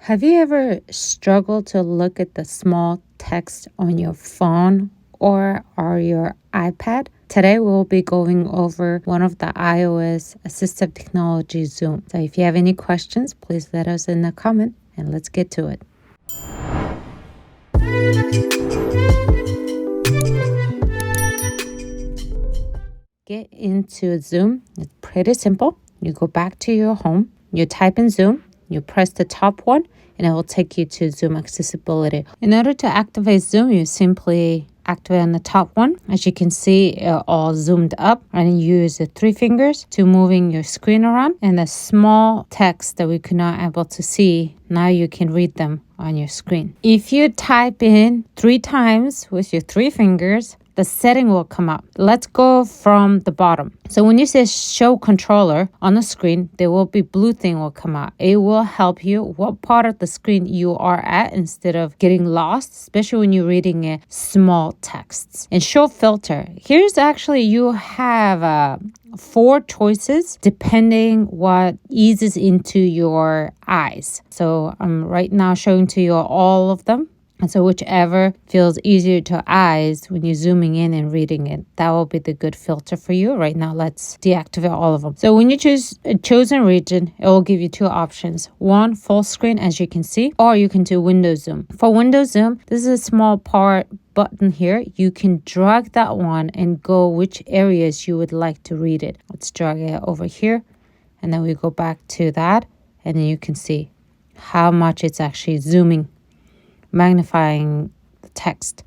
Have you ever struggled to look at the small text on your phone or your iPad? Today we'll be going over one of the iOS assistive technology, Zoom. So if you have any questions, please let us in the comment and let's get to it. Get into Zoom. It's pretty simple. You go back to your home, you type in Zoom, you press the top one, and it will take you to Zoom accessibility. In order to activate Zoom, you simply activate on the top one. As you can see, it all zoomed up, and you use the 3 fingers to moving your screen around, and the small text that we could not able to see, now you can read them on your screen. If you type in 3 times with your 3 fingers, the setting will come up. Let's go from the bottom. So when you say show controller on the screen, there will be blue thing will come out. It will help you what part of the screen you are at instead of getting lost, especially when you're reading small texts. And show filter. Here's actually you have 4 choices depending what eases into your eyes. So I'm right now showing to you all of them. And so whichever feels easier to eyes when you're zooming in and reading it, that will be the good filter for you. Right now, let's deactivate all of them. So when you choose a chosen region, it will give you 2 options. One, full screen, as you can see, or you can do window zoom. For window zoom, this is a small part button here. You can drag that one and go which areas you would like to read it. Let's drag it over here. And then we go back to that. And then you can see how much it's actually zooming, magnifying the text.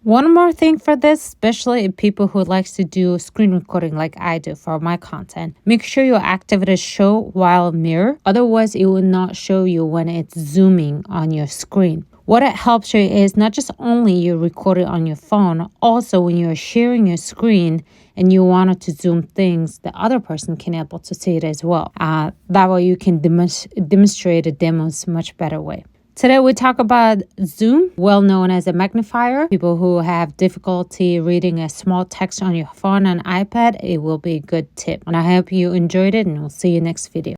One more thing for this, especially if people who likes to do screen recording like I do for my content, make sure you activate show while mirror. Otherwise, it will not show you when it's zooming on your screen. What it helps you is not just only you record it on your phone, also when you're sharing your screen and you wanted to zoom things, the other person can able to see it as well. That way you can demonstrate the demos much better way. Today we talk about Zoom, well known as a magnifier. People who have difficulty reading a small text on your phone and iPad, it will be a good tip. And I hope you enjoyed it, and we'll see you next video.